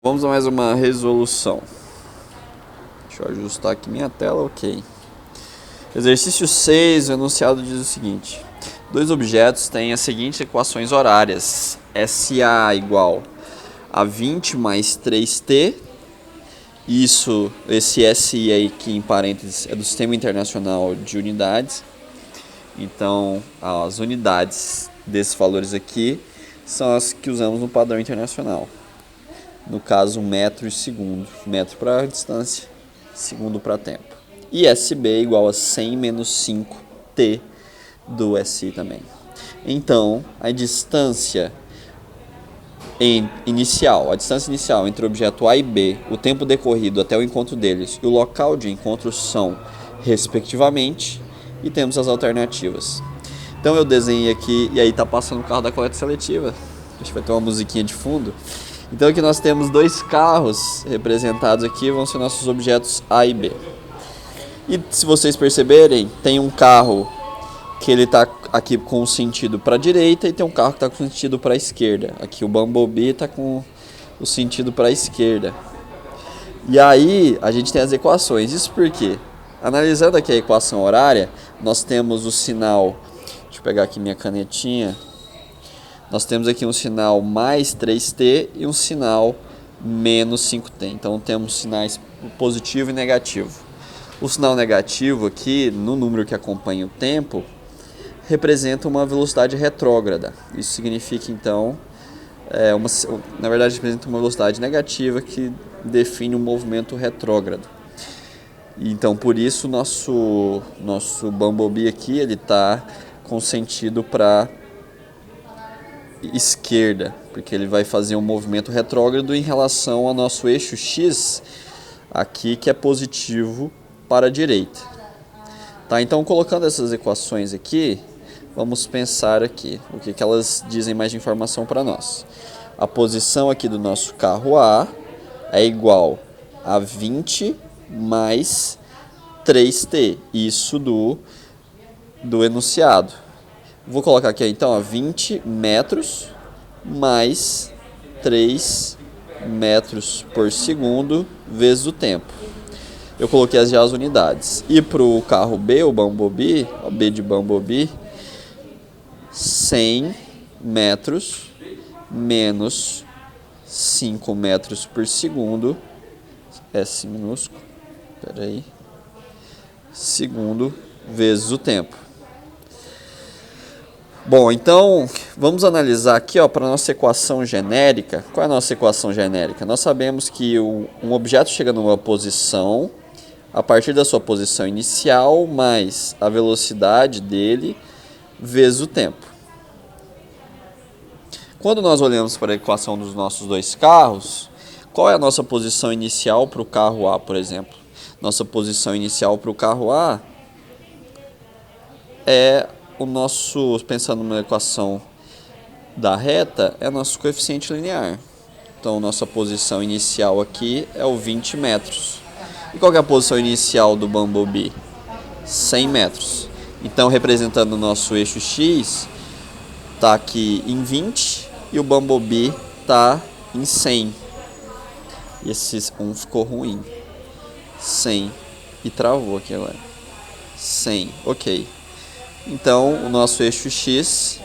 Vamos a mais uma resolução. Deixa eu ajustar aqui minha tela, ok. Exercício 6, o enunciado diz o seguinte: dois objetos têm as seguintes equações horárias. SA igual a 20 mais 3t. Esse SI aí aqui em parênteses é do Sistema Internacional de Unidades. Então, as unidades desses valores aqui são as que usamos no padrão internacional. No caso, metro e segundo. Metro para distância, segundo para tempo. E SB igual a 100 menos 5t do SI também. Então, a distância inicial entre o objeto A e B, o tempo decorrido até o encontro deles e o local de encontro são, respectivamente, e temos as alternativas. Então eu desenhei aqui, e aí tá passando o carro da coleta seletiva. A gente vai ter uma musiquinha de fundo. Então aqui nós temos dois carros representados aqui, vão ser nossos objetos A e B. E se vocês perceberem, tem um carro que ele está aqui com o sentido para a direita e tem um carro que está com o sentido para a esquerda. Aqui o Bumblebee está com o sentido para a esquerda. E aí a gente tem as equações. Isso por quê? Analisando aqui a equação horária, nós temos o sinal... Deixa eu pegar aqui minha canetinha. Nós temos aqui um sinal mais 3t e um sinal menos 5t. Então temos sinais positivo e negativo. O sinal negativo aqui, no número que acompanha o tempo, representa uma velocidade retrógrada. Isso significa, então, na verdade, representa uma velocidade negativa que define um movimento retrógrado. Então, por isso, nosso Bumblebee aqui, ele está com sentido para esquerda, porque ele vai fazer um movimento retrógrado em relação ao nosso eixo X, aqui, que é positivo para a direita. Tá, então, colocando essas equações aqui, vamos pensar aqui o que elas dizem mais de informação para nós. A posição aqui do nosso carro A é igual a 20 mais 3t, isso do enunciado. Vou colocar aqui então a 20 metros mais 3 metros por segundo vezes o tempo. Eu coloquei já as unidades. E para o carro B, o Bumblebee, o B de Bumblebee, 100 metros menos 5 metros por segundo, S minúsculo, segundo vezes o tempo. Bom, então vamos analisar aqui para a nossa equação genérica. Qual é a nossa equação genérica? Nós sabemos que um objeto chega numa posição a partir da sua posição inicial mais a velocidade dele vezes o tempo. Quando nós olhamos para a equação dos nossos dois carros, qual é a nossa posição inicial para o carro A, por exemplo? Nossa posição inicial para o carro A é o nosso, pensando numa equação da reta, é nosso coeficiente linear. Então, nossa posição inicial aqui é o 20 metros. E qual que é a posição inicial do Bumblebee? 100 metros. Então, representando o nosso eixo X, está aqui em 20 e o Bumblebee está em 100. E esse um ficou ruim. 100. E travou aqui agora. 100. Ok. Então, o nosso eixo X,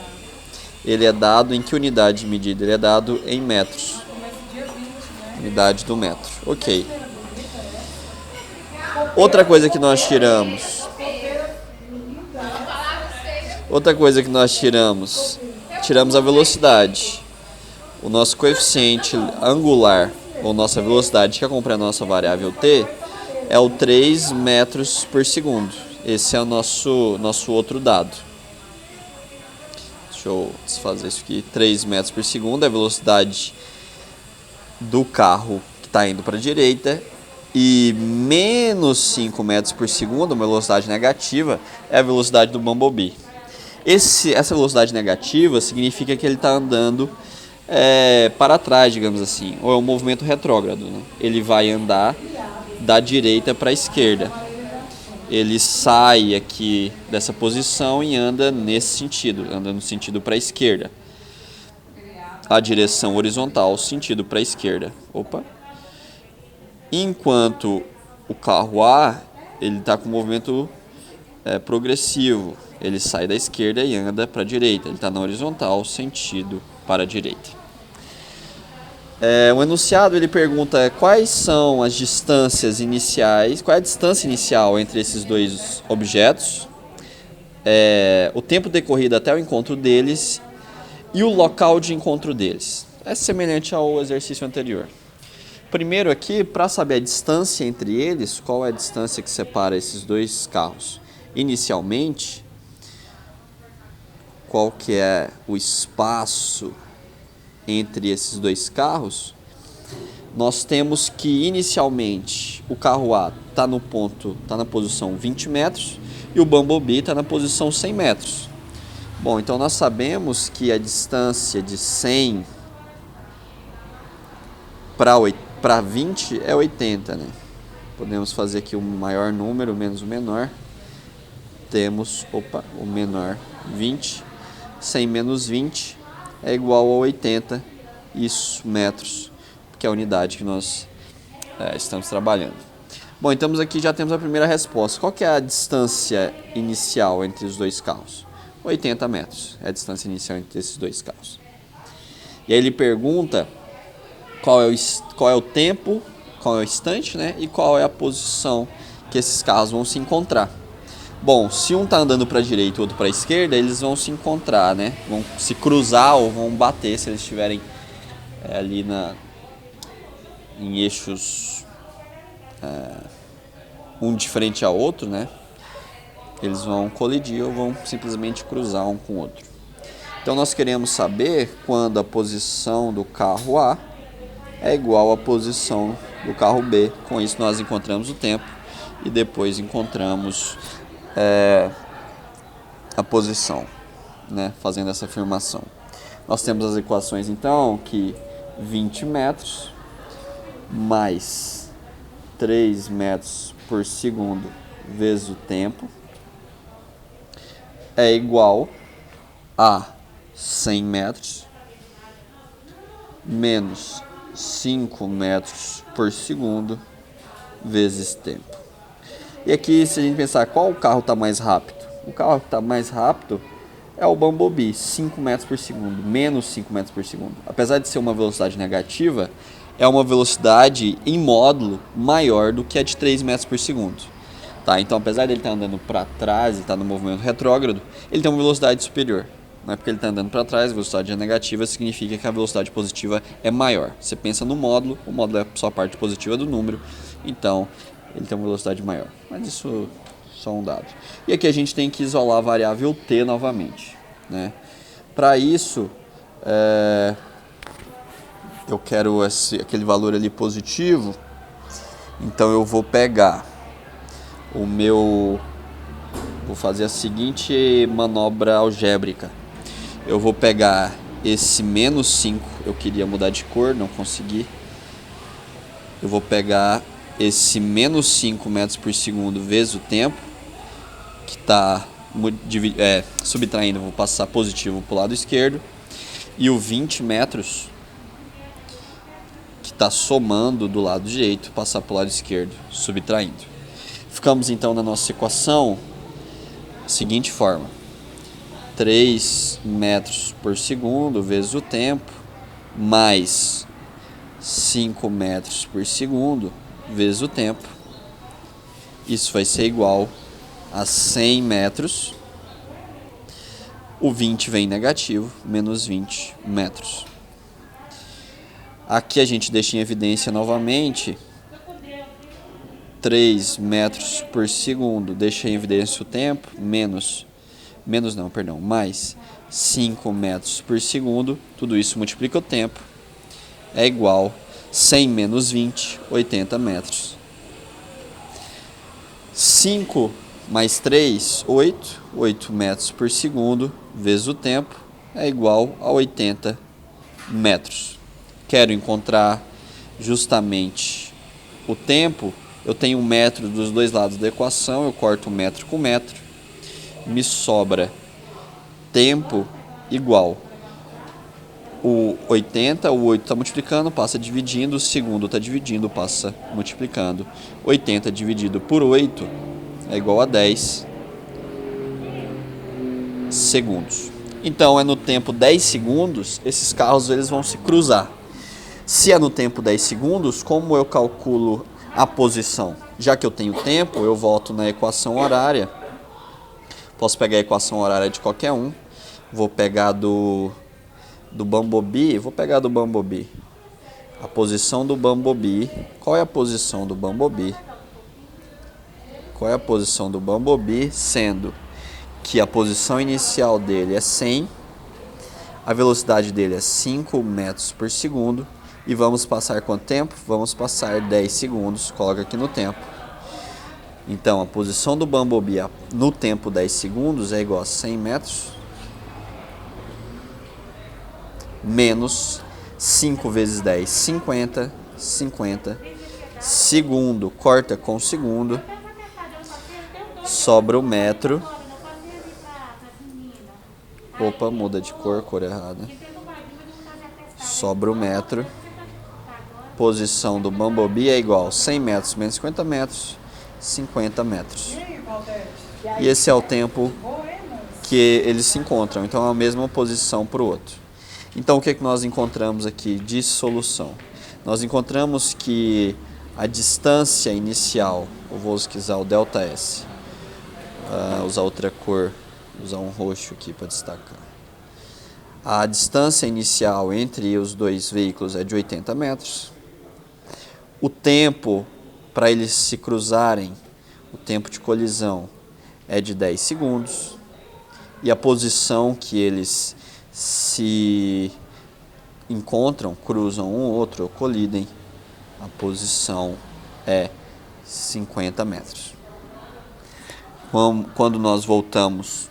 ele é dado em que unidade de medida? Ele é dado em metros. Unidade do metro. Ok. Outra coisa que nós tiramos. Tiramos a velocidade. O nosso coeficiente angular, ou nossa velocidade, que acompanha a nossa variável t, é o 3 metros por segundo. Esse é o nosso outro dado. Deixa eu desfazer isso aqui. 3 metros por segundo é a velocidade do carro que está indo para a direita. E menos 5 metros por segundo, uma velocidade negativa, é a velocidade do Bumblebee. Essa velocidade negativa significa que ele está andando para trás, digamos assim, ou é um movimento retrógrado, né? Ele vai andar da direita para a esquerda. Ele sai aqui dessa posição e anda nesse sentido, anda no sentido para a esquerda. a direção horizontal, sentido para a esquerda. Enquanto o carro A, ele está com movimento progressivo. Ele sai da esquerda e anda para a direita. Ele está na horizontal, sentido para a direita. O enunciado ele pergunta quais são as distâncias iniciais, qual é a distância inicial entre esses dois objetos, o tempo decorrido até o encontro deles e o local de encontro deles. É semelhante ao exercício anterior. Primeiro aqui, para saber a distância entre eles, qual é a distância que separa esses dois carros? Inicialmente, qual que é o espaço entre esses dois carros? Nós temos que inicialmente o carro A está na posição 20 metros e o Bumblebee está na posição 100 metros. Bom, então nós sabemos que a distância de 100 para 20 é 80, né? Podemos fazer aqui o maior número menos o menor. Temos, o menor 20, 100 menos 20 é igual a 80, isso, metros, que é a unidade que nós estamos trabalhando. Bom, então aqui já temos a primeira resposta. Qual que é a distância inicial entre os dois carros? 80 metros é a distância inicial entre esses dois carros. E aí ele pergunta qual é o tempo, qual é o instante, né? E qual é a posição que esses carros vão se encontrar. Bom, se um está andando para a direita e o outro para a esquerda, eles vão se encontrar, né? Vão se cruzar ou vão bater se eles estiverem ali em eixos um diferente ao outro, né? Eles vão colidir ou vão simplesmente cruzar um com o outro. Então nós queremos saber quando a posição do carro A é igual à posição do carro B. Com isso nós encontramos o tempo e depois encontramos a posição, né? Fazendo essa afirmação. Nós temos as equações então que 20 metros mais 3 metros por segundo vezes o tempo é igual a 100 metros menos 5 metros por segundo vezes tempo. E aqui, se a gente pensar qual o carro está mais rápido, o carro que está mais rápido é o Bumblebee, 5 metros por segundo, menos 5 metros por segundo. Apesar de ser uma velocidade negativa, é uma velocidade em módulo maior do que a de 3 metros por segundo. Tá? Então, apesar de ele estar andando para trás, ele está no movimento retrógrado, ele tem uma velocidade superior. Não é porque ele está andando para trás, a velocidade negativa significa que a velocidade positiva é maior. Você pensa no módulo, o módulo é só a parte positiva do número, então ele tem uma velocidade maior. Mas isso é só um dado. E aqui a gente tem que isolar a variável t novamente, né? Para isso, eu quero aquele valor ali positivo, então eu vou pegar vou fazer a seguinte manobra algébrica. Eu vou pegar esse menos 5, eu queria mudar de cor, não consegui. Eu vou pegar esse menos 5 metros por segundo vezes o tempo, que está subtraindo, vou passar positivo para o lado esquerdo, e o 20 metros, que está somando do lado direito, passar para o lado esquerdo, subtraindo. Ficamos então na nossa equação da seguinte forma: 3 metros por segundo vezes o tempo, mais 5 metros por segundo vezes o tempo. Isso vai ser igual a 100 metros. O 20 vem negativo, menos 20 metros. Aqui a gente deixa em evidência novamente 3 metros por segundo, deixa em evidência o tempo, mais 5 metros por segundo, tudo isso multiplica o tempo, é igual 100 menos 20, 80 metros. 5 mais 3, 8 metros por segundo, vezes o tempo, é igual a 80 metros. Quero encontrar justamente o tempo. Eu tenho 1 metro dos dois lados da equação, eu corto 1 metro com metro, me sobra tempo igual o 80, o 8 está multiplicando, passa dividindo, o segundo está dividindo, passa multiplicando. 80 dividido por 8 é igual a 10 segundos. Então, é no tempo 10 segundos, esses carros eles vão se cruzar. Se é no tempo 10 segundos, como eu calculo a posição? Já que eu tenho tempo, eu volto na equação horária. Posso pegar a equação horária de qualquer um. Vou pegar do Bumblebee, a posição do Bumblebee. Qual é a posição do Bumblebee? Sendo que a posição inicial dele é 100, a velocidade dele é 5 metros por segundo, e vamos passar quanto tempo? Vamos passar 10 segundos, coloca aqui no tempo. Então, a posição do Bumblebee no tempo 10 segundos é igual a 100 metros menos 5 vezes 10, 50, 50, segundo, corta com segundo, sobra o metro. Opa, muda de cor errada. Sobra o metro. Posição do Bumblebee é igual a 100 metros menos 50 metros, 50 metros. E esse é o tempo que eles se encontram. Então é a mesma posição para o outro. Então o que nós encontramos aqui de solução? Nós encontramos que a distância inicial, eu vou usar o ΔS, usar outra cor, usar um roxo aqui para destacar. A distância inicial entre os dois veículos é de 80 metros. O tempo para eles se cruzarem, o tempo de colisão, é de 10 segundos. E a posição que eles se encontram, cruzam um outro ou colidem, a posição é 50 metros. Quando nós voltamos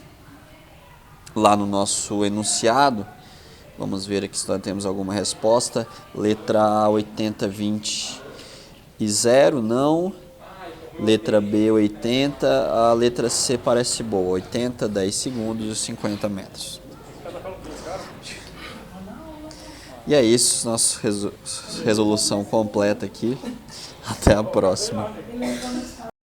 lá no nosso enunciado, vamos ver aqui se nós temos alguma resposta. Letra A, 80, 20 e 0, não. Letra B, 80. A letra C parece boa, 80, 10 segundos e 50 metros. E é isso, nossa resolução completa aqui. Até a próxima.